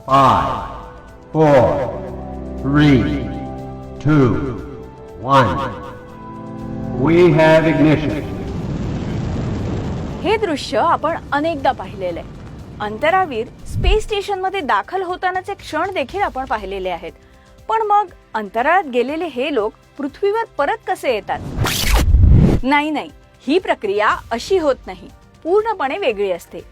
5, 4, 3, 2, 1. We have ignition. हे दृश्य आपण अनेकदा पाहिलेले आहे. अंतराळवीर स्पेस स्टेशन मध्ये दाखल होतानाचे क्षण देखील आपण पाहिलेले आहेत. पण मग अंतराळात गेलेले हे लोक पृथ्वीवर परत कसे येतात? नाही, ही प्रक्रिया अशी होत नाही, पूर्णपणे वेगळी असते.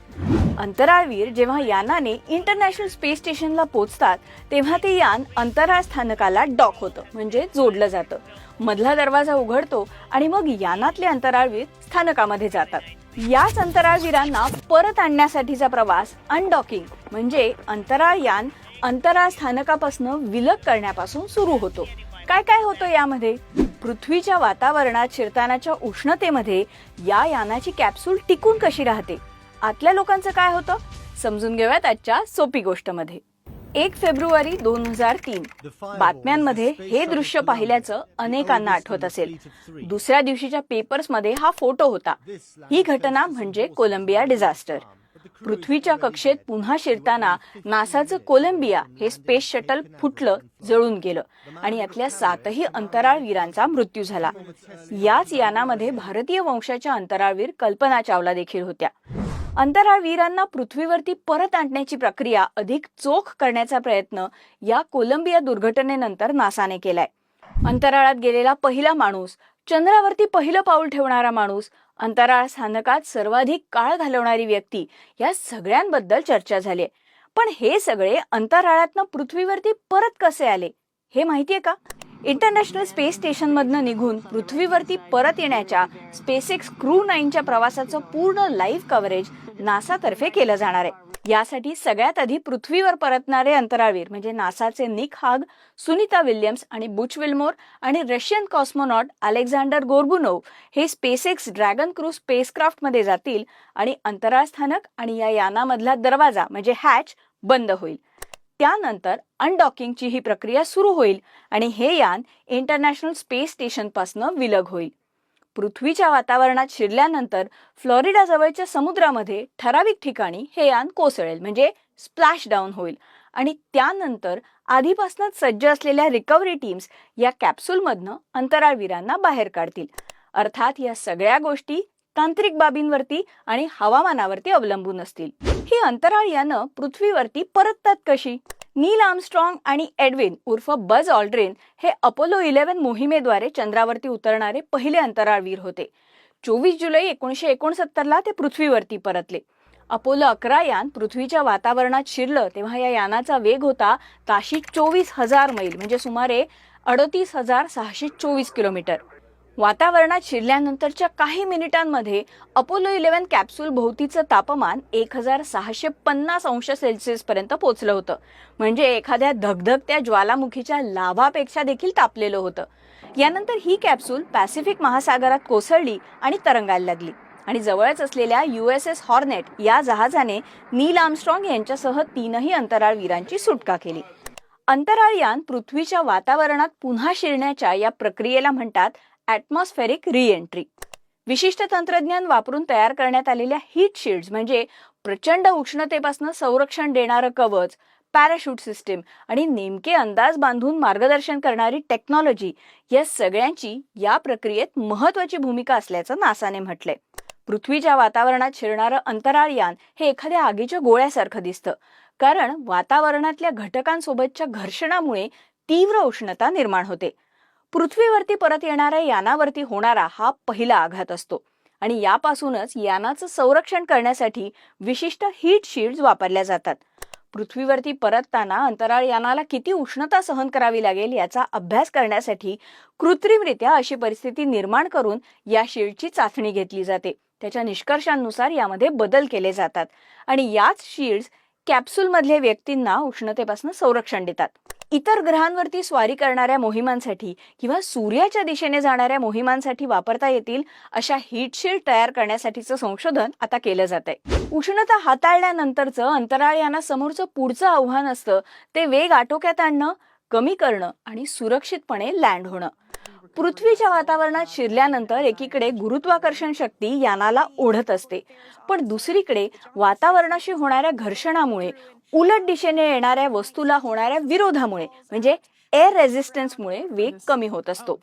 अंतराळवीर जेव्हा यानाने इंटरनॅशनल स्पेस स्टेशनला पोहोचतात तेव्हा ते यान अंतराळ स्थानकाला डॉक होतं, म्हणजे जोडलं जातं. मधला दरवाजा उघडतो आणि मग यानातले अंतराळवीर स्थानकामध्ये जातात. याच अंतराळवीरांना परत आणण्यासाठीचा प्रवास अनडॉकिंग म्हणजे अंतराळ यान अंतराळ स्थानकापासून विलग करण्यापासून सुरू होतो. काय होतं यामध्ये? पृथ्वीच्या वातावरणात शिरतानाच्या उष्णतेमध्ये या यानाची कॅप्सूल टिकून कशी राहते? आतल्या लोकांचं काय होतं समजून घेऊयात आजच्या सोपी गोष्ट मध्ये. 1 फेब्रुवारी 2003 बातम्यांमध्ये हे दृश्य पाहिल्याचं अनेकांना आठवत असेल. दुसऱ्या दिवशीच्या पेपर्स मध्ये हा फोटो होता. ही घटना म्हणजे कोलंबिया डिझास्टर. पृथ्वीच्या कक्षेत पुन्हा शिरताना नासाचं कोलंबिया हे स्पेस शटल फुटलं, जळून गेलं आणि यातल्या 7ही अंतराळवीरांचा मृत्यू झाला. याच यानामध्ये भारतीय वंशाच्या अंतराळवीर कल्पना चावला देखील होत्या. अंतराळवीरांना पृथ्वीवरती परत आणण्याची प्रक्रिया अधिक चोख करण्याचा प्रयत्न या कोलंबिया दुर्घटनेनंतर नासाने केलाय. अंतराळात गेलेला पहिला माणूस, चंद्रावरती पहिलं पाऊल ठेवणारा माणूस, अंतराळ स्थानकात सर्वाधिक काळ घालवणारी व्यक्ती, या सगळ्यांबद्दल चर्चा झाली. पण हे सगळे अंतराळातनं पृथ्वीवरती परत कसे आले हे माहितीये का? इंटरनॅशनल स्पेस स्टेशन मधनं निघून पृथ्वीवरती परत येण्याच्या स्पेसएक्स क्रू 9च्या प्रवासाचं पूर्ण लाईव्ह कव्हरेज नासा तर्फे केलं जाणार आहे. यासाठी सगळ्यात आधी पृथ्वीवर परतणारे अंतराळवीर म्हणजे नासाचे निक हाग, सुनीता विल्यम्स आणि बुच विल्मोर आणि रशियन कॉस्मोनॉट अलेक्झांडर गोर्बुनोव्ह हे स्पेसएक्स ड्रॅगन क्रू स्पेसक्राफ्ट मध्ये जातील आणि अंतराळ स्थानक आणि या यानामधला दरवाजा म्हणजे हॅच बंद होईल. त्यानंतर अनडॉकिंगची ही प्रक्रिया सुरू होईल आणि हे यान इंटरनॅशनल स्पेस स्टेशन पासून विलग होईल. पृथ्वीच्या वातावरणात शिरल्यानंतर फ्लोरिडा जवळच्या समुद्रामध्ये ठराविक ठिकाणी हे यान कोसळेल म्हणजे स्प्लॅश डाऊन होईल आणि त्यानंतर आधीपासूनच सज्ज असलेल्या रिकव्हरी टीम्स या कॅप्सूलमधनं अंतराळवीरांना बाहेर काढतील. अर्थात या सगळ्या गोष्टी तांत्रिक बाबींवरती आणि हवामानावरती अवलंबून असतील. ही अंतराळ यानं पृथ्वीवरती परततात कशी? नील आर्मस्ट्रॉंग आणि एडविन उर्फ बज ऑल्ड्रिन हे अपोलो 11 मोहिमेद्वारे चंद्रावरती उतरणारे पहिले अंतराळवीर होते. 24 जुलै 1969ला ते पृथ्वीवरती परतले. अपोलो 11 यान पृथ्वीच्या वातावरणात शिरलं तेव्हा या यानाचा वेग होता ताशी 24,000 मैल म्हणजे सुमारे 38,624 किलोमीटर. वातावरणात शिरल्यानंतरच्या काही मिनिटांमध्ये अपोलो 11 कॅप्सूल भोवतीचं तापमान 1650 अंश सेल्सिअस पर्यंत पोहोचलं होतं. म्हणजे एखाद्या धगधगत्या ज्वालामुखीच्या लाव्हापेक्षा देखील तापलेलं होतं. यानंतर ही कॅप्सूल पॅसिफिक महासागरात कोसळली आणि तरंगायला लागली आणि जवळच असलेल्या USS हॉर्नेट या जहाजाने नील आर्मस्ट्रॉंग यांच्यासह 3ही अंतराळवीरांची सुटका केली. अंतराळयान पृथ्वीच्या वातावरणात पुन्हा शिरण्याच्या या प्रक्रियेला म्हणतात ॲटमॉस्फेरिक रिएंट्री. विशिष्ट तंत्रज्ञान वापरून तयार करण्यात आलेल्या हीट शील्ड्स म्हणजे प्रचंड उष्णतेपासून संरक्षण देणारं कवच, पॅराशूट सिस्टीम आणि नेमके अंदाज बांधून मार्गदर्शन करणारी टेक्नॉलॉजी या सगळ्यांची या प्रक्रियेत महत्वाची भूमिका असल्याचं नासाने म्हटलंय. पृथ्वीच्या वातावरणात शिरणारं अंतराळयान हे एखाद्या आगीच्या गोळ्यासारखं दिसतं, कारण वातावरणातल्या घटकांसोबतच्या घर्षणामुळे तीव्र उष्णता निर्माण होते. पृथ्वीवरती परत येणाऱ्या यानावरती होणारा हा पहिला आघात असतो आणि यापासूनच यानाचं संरक्षण करण्यासाठी विशिष्ट हीट शील्ड्स वापरल्या जातात. पृथ्वीवरती परतताना अंतराळ यानाला किती उष्णता सहन करावी लागेल याचा अभ्यास करण्यासाठी कृत्रिमरित्या अशी परिस्थिती निर्माण करून या शील्डची चाचणी घेतली जाते. त्याच्या निष्कर्षांनुसार यामध्ये बदल केले जातात आणि याच शील्ड्स कॅप्सूलमधल्या व्यक्तींना उष्णतेपासून संरक्षण देतात. इतर ग्रहांवरती स्वारी करणाऱ्या मोहिमांसाठी किंवा सूर्याच्या दिशेने जाणाऱ्या मोहिमांसाठी वापरता येतील अशा हीट शील्ड तयार करण्यासाठीचं संशोधन आता केलं जातंय. उष्णता हाताळल्यानंतरचं अंतराळयानासमोरचं पुढचं आव्हान असतं ते वेग आटोक्यात आणणं, कमी करणं आणि सुरक्षितपणे लँड होणं. पृथ्वीच्या वातावरणात शिरल्यानंतर एकीकडे गुरुत्वाकर्षण शक्ती यानाला ओढत असते, पण दुसरीकडे वातावरणाशी होणाऱ्या घर्षणामुळे उलट दिशेने येणाऱ्या वस्तूला होणाऱ्या विरोधामुळे म्हणजे एअर रेझिस्टन्समुळे वेग कमी होत असतो.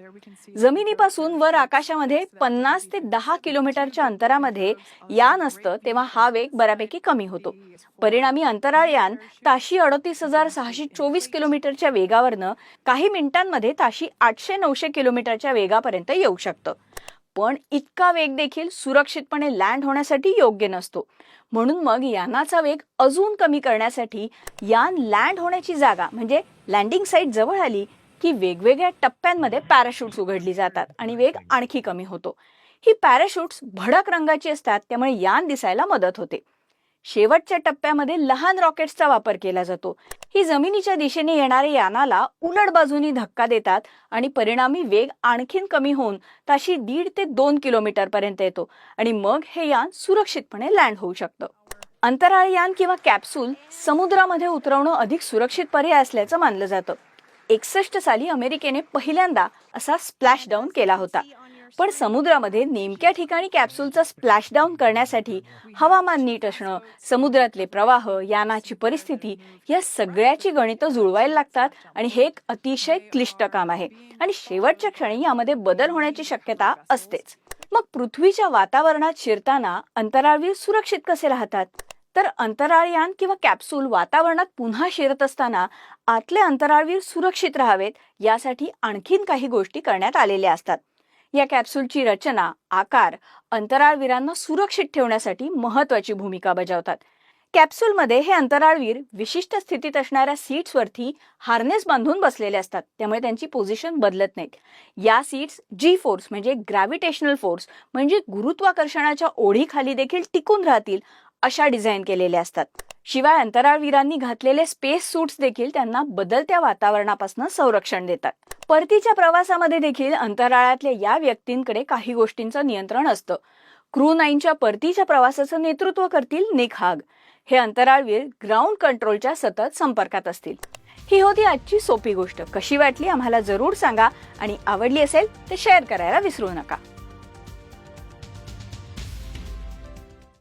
जमिनीपासून वर आकाशामध्ये 50 ते 10 किलोमीटरच्या अंतरामध्ये यान असतं तेव्हा हा वेग बऱ्यापैकी कमी होतो. परिणामी अंतराळ यान ताशी 38,624 किलोमीटरच्या वेगावरनं काही मिनिटांमध्ये ताशी 800-900 किलोमीटरच्या वेगापर्यंत येऊ शकतं. पण इतका वेग देखील सुरक्षितपणे लँड होण्यासाठी योग्य नसतो. म्हणून मग यानाचा वेग अजून कमी करण्यासाठी यान लँड होण्याची जागा म्हणजे लँडिंग साईट जवळ आली की वेगवेगळ्या टप्प्यांमध्ये पॅराशूट्स उघडली जातात आणि वेग आणखी कमी होतो. ही पॅराशूट्स भडक रंगाची असतात, त्यामुळे यान दिसायला मदत होते. शेवटच्या टप्प्यामध्ये लहान रॉकेट्सचा वापर केला जातो. ही जमिनीच्या दिशेने येणाऱ्या यानाला उलट बाजूनी धक्का देतात आणि परिणामी वेग आणखीन कमी होऊन ताशी 1.5 ते 2 किलोमीटर पर्यंत येतो आणि मग हे यान सुरक्षितपणे लँड होऊ शकतं. अंतराळ यान किंवा कॅप्सूल समुद्रामध्ये उतरवणं अधिक सुरक्षित पर्याय असल्याचं मानलं जातं. 61 साली अमेरिकेने पहिल्यांदा असा स्प्लॅश डाऊन केला होता. पण समुद्रामध्ये नेमक्या ठिकाणी कॅप्सूलचा स्प्लॅश डाऊन करण्यासाठी हवामान नीट असणं, समुद्रातले प्रवाह, यानाची परिस्थिती या सगळ्याची गणितं जुळवायला लागतात आणि हे एक अतिशय क्लिष्ट काम आहे आणि शेवटच्या क्षणी यामध्ये बदल होण्याची शक्यता असतेच. मग पृथ्वीच्या वातावरणात शिरताना अंतराळवीर सुरक्षित कसे राहतात? तर अंतराळयान किंवा कॅप्सूल वातावरणात पुन्हा शिरत असताना आतले अंतराळवीर सुरक्षित राहावेत यासाठी आणखीन काही गोष्टी करण्यात आलेल्या असतात. या कॅप्सूलची रचना, आकार अंतराळवीरांना सुरक्षित ठेवण्यासाठी महत्वाची भूमिका बजावतात. कॅप्सूलमध्ये हे अंतराळवीर विशिष्ट स्थितीत असणाऱ्या सीट्सवरती हार्नेस बांधून बसलेले असतात, त्यामुळे त्यांची पोझिशन बदलत नाहीत. या सीट्स जी फोर्स म्हणजे ग्रॅव्हिटेशनल फोर्स म्हणजे गुरुत्वाकर्षणाच्या ओढीखाली देखील टिकून राहतील अशा डिझाईन केलेले असतात. शिवाय अंतराळवीरांनी घातलेले स्पेस सूट्स देखील त्यांना बदलत्या वातावरणापासून संरक्षण देतात. परतीच्या प्रवासामध्ये देखील अंतराळातल्या या व्यक्तींकडे काही गोष्टींचं नियंत्रण असतं. क्रू 9च्या परतीच्या प्रवासाचं नेतृत्व करतील निक हाग. हे अंतराळवीर ग्राउंड कंट्रोलच्या सतत संपर्कात असतील. ही होती आजची सोपी गोष्ट. कशी वाटली आम्हाला जरूर सांगा आणि आवडली असेल तर शेअर करायला विसरू नका.